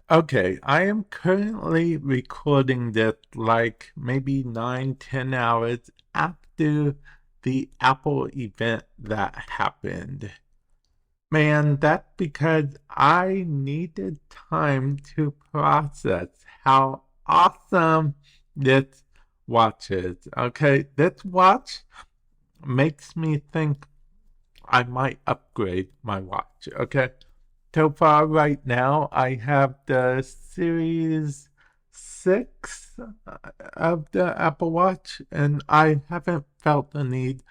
Okay, I am currently recording this like maybe 9, 10 hours after the Apple event that happened. Man, that's because I needed time to process how awesome this watch is. Okay, this watch makes me think I might upgrade my watch. Okay, so far right now, I have the Series 6 of the Apple Watch, and I haven't felt the need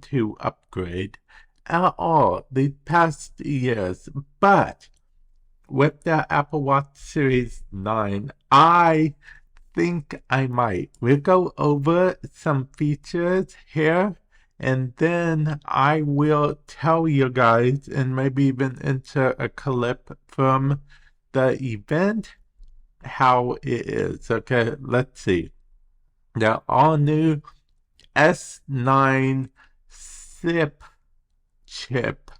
to upgrade at all the past years. But with the Apple Watch Series 9, I think I might. We'll go over some features here, and then I will tell you guys and maybe even insert a clip from the event how it is. Okay, let's see. The all new S9 SIP chip.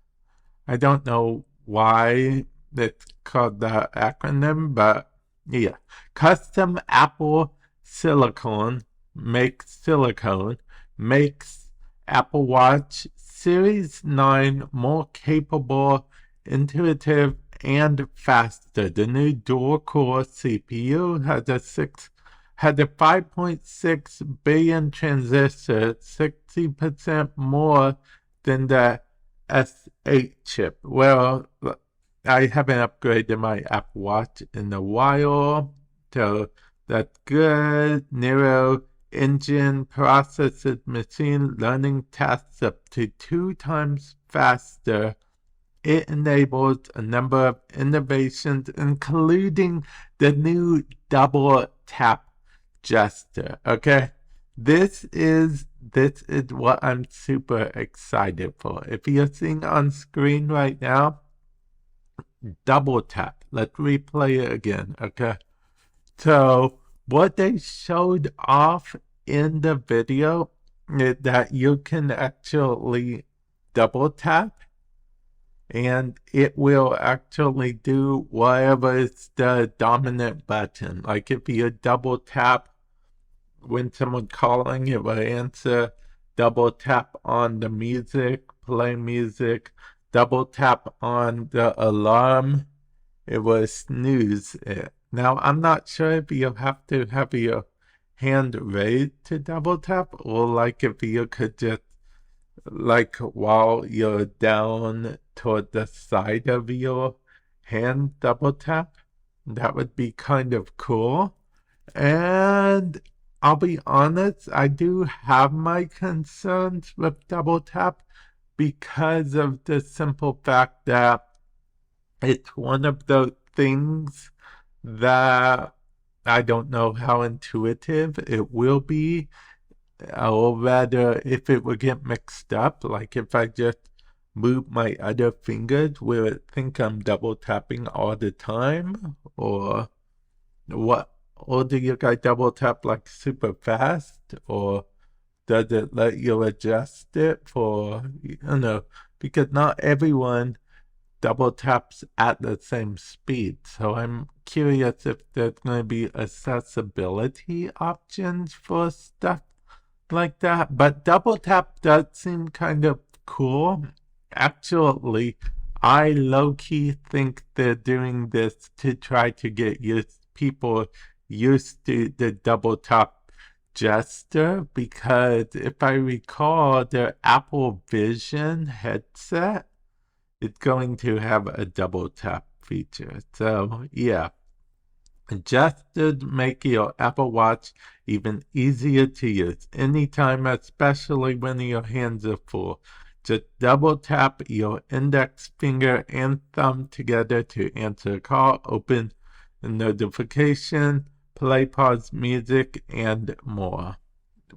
I don't know why it's called the acronym, but yeah. Custom Apple silicone makes Apple Watch Series 9 more capable, intuitive, and faster. The new dual-core CPU had a 5.6 billion transistor, 60% more than the S8 chip. Well, I haven't upgraded my Apple Watch in a while, so that's good. Neural engine processes machine learning tasks up to 2 times faster. It enables a number of innovations, including the new double tap gesture. Okay, this is what I'm super excited for. If you're seeing on screen right now, double tap. Let's replay it again. Okay, so what they showed off in the video is that you can actually double tap and it will actually do whatever is the dominant button. Like if you double tap when someone's calling, it will answer. Double tap on the music, play music. Double tap on the alarm, it will snooze it. Now, I'm not sure if you have to have your hand raised to double tap, or like if you could just, like while you're down toward the side of your hand, double tap. That would be kind of cool. And I'll be honest, I do have my concerns with double tap because of the simple fact that it's one of those things that I don't know how intuitive it will be, or rather, if it would get mixed up, like if I just move my other fingers, will it think I'm double tapping all the time? Or what? Or do you guys double tap like super fast? Or does it let you adjust it for, because not everyone double taps at the same speed. So I'm curious if there's going to be accessibility options for stuff like that. But double tap does seem kind of cool. Actually, I low-key think they're doing this to try to get people used to the double tap gesture, because if I recall, their Apple Vision headset is going to have a double tap feature. So yeah, just to make your Apple Watch even easier to use anytime, especially when your hands are full. Just double tap your index finger and thumb together to answer a call, open a notification, play pause music, and more.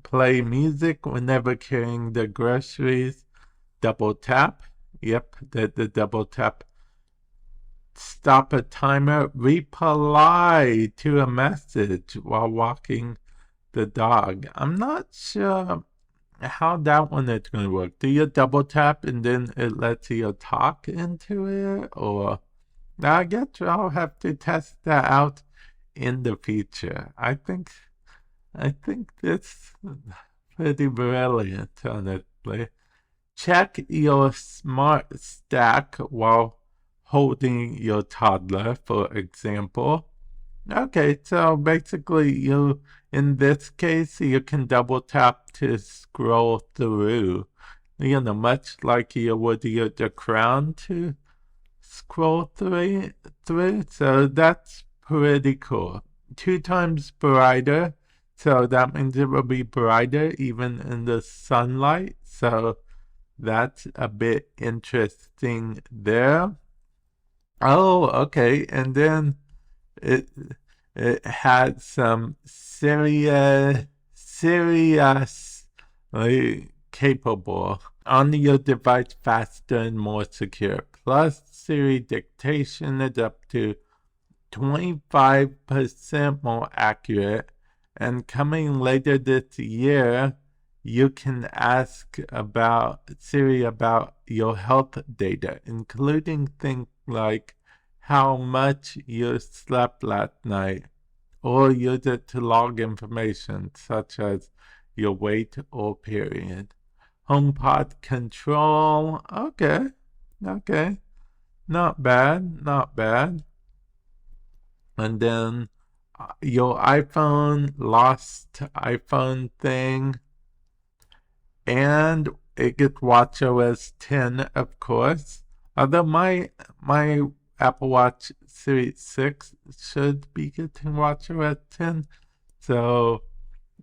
Play music whenever carrying the groceries. Double tap. Yep, the double tap. Stop a timer. Reply to a message while walking the dog. I'm not sure how that one is going to work. Do you double tap and then it lets you talk into it? Or I guess I'll have to test that out in the future. I think this is pretty brilliant, honestly. Check your smart stack while holding your toddler, for example. Okay, so basically in this case, you can double tap to scroll through, much like you would use the crown to scroll through. So that's pretty cool. 2 times brighter, so that means it will be brighter even in the sunlight. So that's a bit interesting there. Oh, okay, and then it it had some seriously capable on your device, faster and more secure. Plus, Siri dictation is up to 25% more accurate. And coming later this year, you can ask Siri about your health data, including things like how much you slept last night, or use it to log information such as your weight or period. HomePod control, okay, not bad. And then your iPhone, lost iPhone thing, and it gets watchOS 10, of course. Although my Apple Watch Series 6 should be getting watchOS 10, so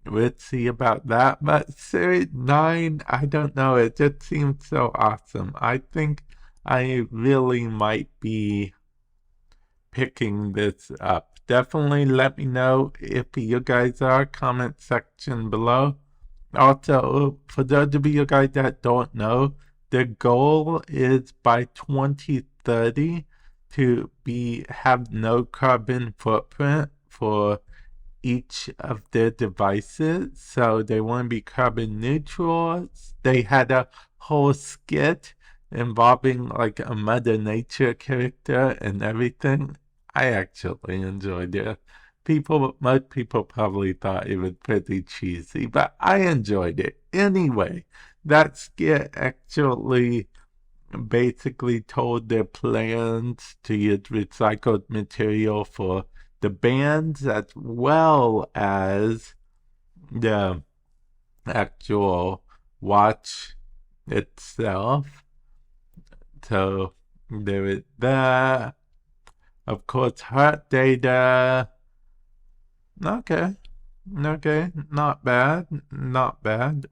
let's see about that. But Series 9, I don't know, it just seems so awesome. I think I really might be picking this up. Definitely let me know if you guys are. Comment section below. Also, for those of you guys that don't know, the goal is by 2030 to have no carbon footprint for each of their devices. So they want to be carbon neutral. They had a whole skit involving like a Mother Nature character and everything. I actually enjoyed it. Most people probably thought it was pretty cheesy, but I enjoyed it. Anyway, that skit actually basically told their plans to use recycled material for the bands as well as the actual watch itself. So there is that. Of course, heart data. Okay, not bad.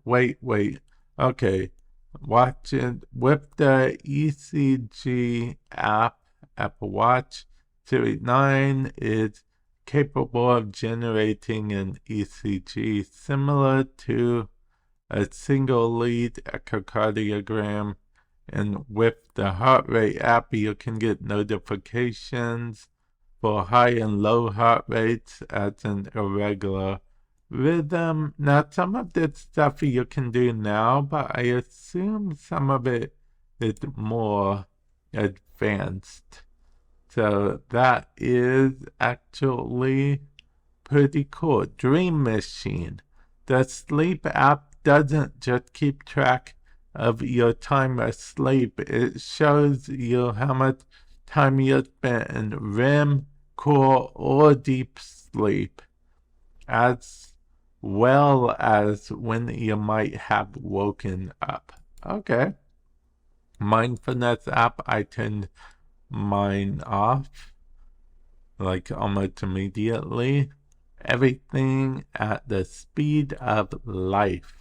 Wait. Okay, watch it with the ECG app. Apple Watch Series 9 is capable of generating an ECG similar to a single lead echocardiogram. And with the heart rate app, you can get notifications for high and low heart rates as an irregular rhythm. Now, some of this stuff you can do now, but I assume some of it is more advanced. So that is actually pretty cool. Dream Machine. The sleep app doesn't just keep track of your time asleep. It shows you how much time you spent in REM, core, or deep sleep, as well as when you might have woken up. Okay. Mindfulness app, I turned mine off like almost immediately. Everything at the speed of life.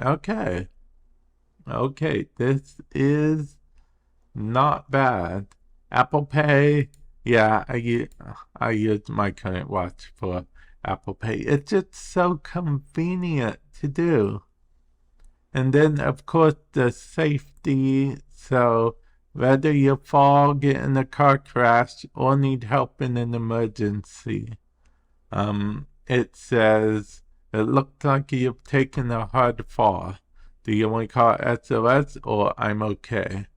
Okay, this is not bad. Apple Pay, yeah, I use my current watch for Apple Pay. It's just so convenient to do. And then, of course, the safety. So whether you fall, get in a car crash, or need help in an emergency, it says, it looks like you've taken a hard fall. Do you want to call SOS or I'm okay?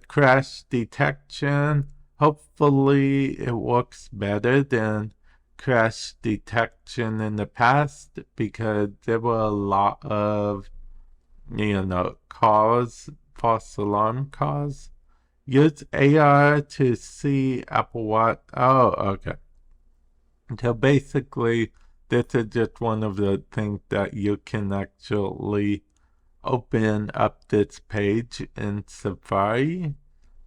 Crash detection. Hopefully it works better than crash detection in the past, because there were a lot of, calls, false alarm calls. Use AR to see Apple Watch. Oh, okay. So basically, this is just one of the things that you can actually open up this page in Safari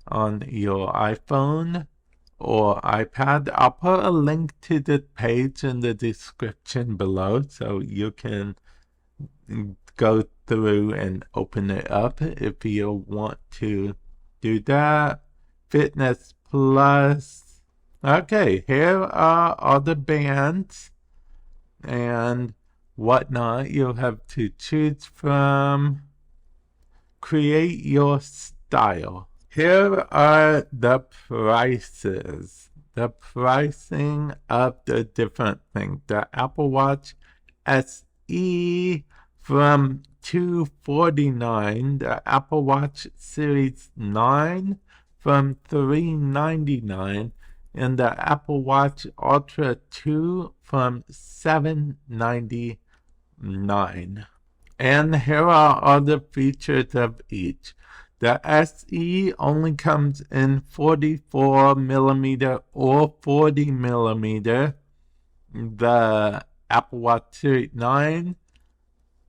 on your iPhone or iPad. I'll put a link to this page in the description below, so you can go through and open it up if you want to do that. Fitness Plus. Okay, here are all the bands and whatnot you have to choose from. Create your style. Here are the prices. The pricing of the different things. The Apple Watch SE from $249. The Apple Watch Series 9 from $399. And the Apple Watch Ultra 2 from $799. And here are all the features of each. The SE only comes in 44mm or 40mm. The Apple Watch Series 9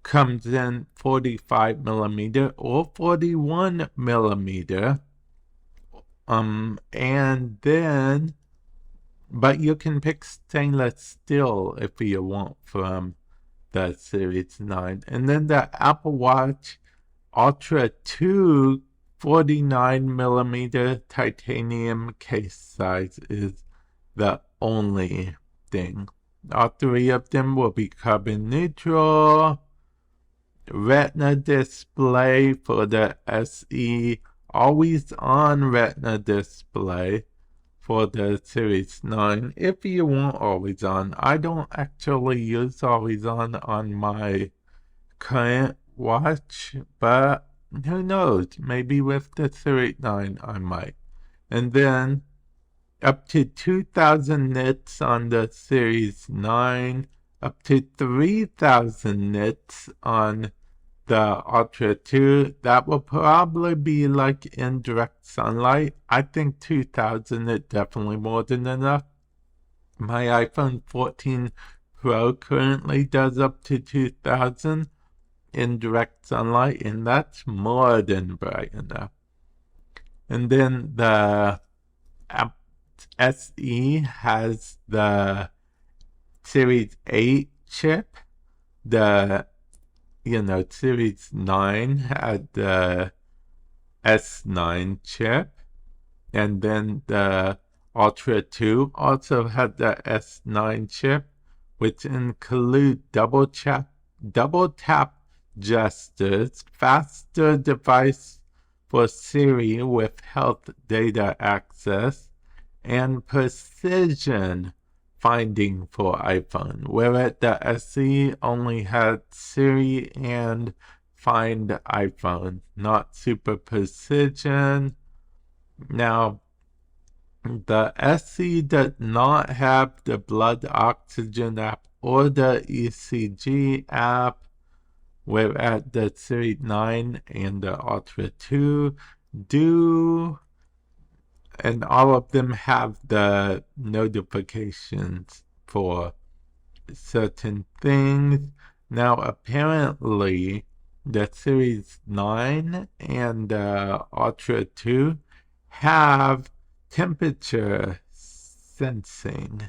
comes in 45mm or 41mm. And then, but you can pick stainless steel if you want from the Series 9. And then the Apple Watch Ultra 2 49mm titanium case size is the only thing. All three of them will be carbon neutral. Retina display for the SE, always on Retina display for the Series 9 if you want always on. I don't actually use always on my current watch, but who knows, maybe with the Series 9 I might. And then up to 2,000 nits on the Series 9, up to 3,000 nits on the Ultra 2. That will probably be like in direct sunlight. I think 2,000 is definitely more than enough. My iPhone 14 Pro currently does up to 2,000 in direct sunlight, and that's more than bright enough. And then the SE has the Series 8 chip. The Series 9 had the S9 chip, and then the Ultra 2 also had the S9 chip, which include double tap gestures, faster device for Siri with health data access, and precision finding for iPhone, whereas the SE only had Siri and Find iPhone, not super precision. Now, the SE does not have the blood oxygen app or the ECG app, whereas the Series 9 and the Ultra 2 do, and all of them have the notifications for certain things. Now, apparently, the Series 9 and the Ultra 2 have temperature sensing,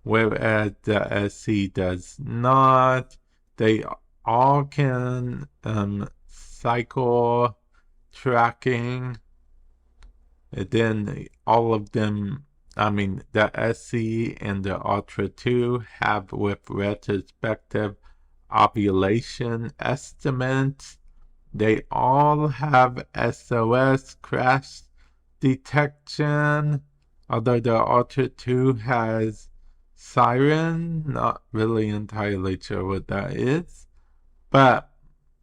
whereas the SE does not. They all can cycle tracking, and then all of them, the SE and the Ultra 2 have with retrospective ovulation estimates. They all have SOS crash detection, although the Ultra 2 has siren, not really entirely sure what that is. But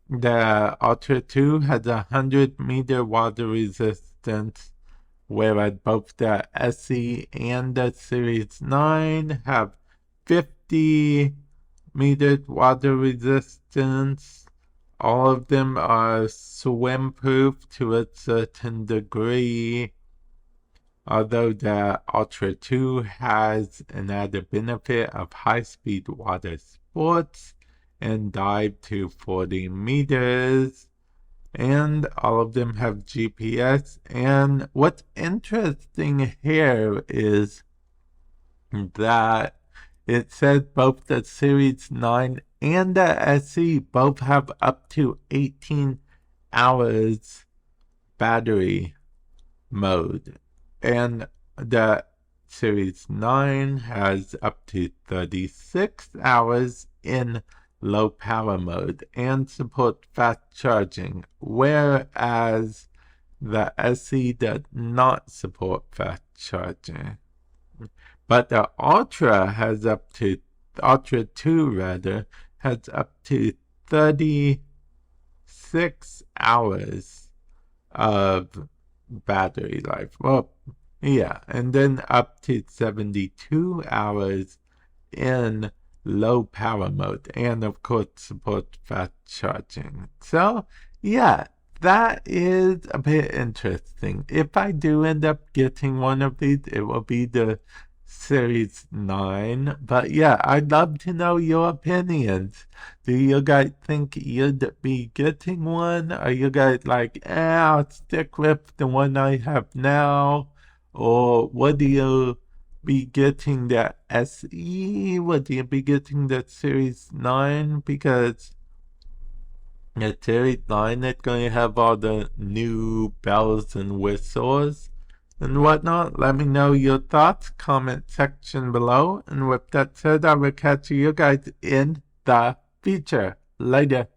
the Ultra 2 has 100-meter water resistance whereas both the SE and the Series 9 have 50 meters water resistance. All of them are swim-proof to a certain degree, although the Ultra 2 has an added benefit of high-speed water sports and dive to 40 meters. And all of them have GPS. And what's interesting here is that it says both the Series 9 and the SE both have up to 18 hours battery mode. And the Series 9 has up to 36 hours in low power mode and support fast charging, whereas the SE does not support fast charging. But the Ultra 2 rather, has up to 36 hours of battery life. Well, yeah, and then up to 72 hours in low power mode, and of course support fast charging. So yeah, that is a bit interesting. If I do end up getting one of these, it will be the Series 9. But yeah, I'd love to know your opinions. Do you guys think you'd be getting one? Are you guys like, I'll stick with the one I have now? Or would you be getting the SE? Would you be getting the Series 9? Because the Series 9 is going to have all the new bells and whistles and whatnot. Let me know your thoughts, comment section below. And with that said, I will catch you guys in the future. Later.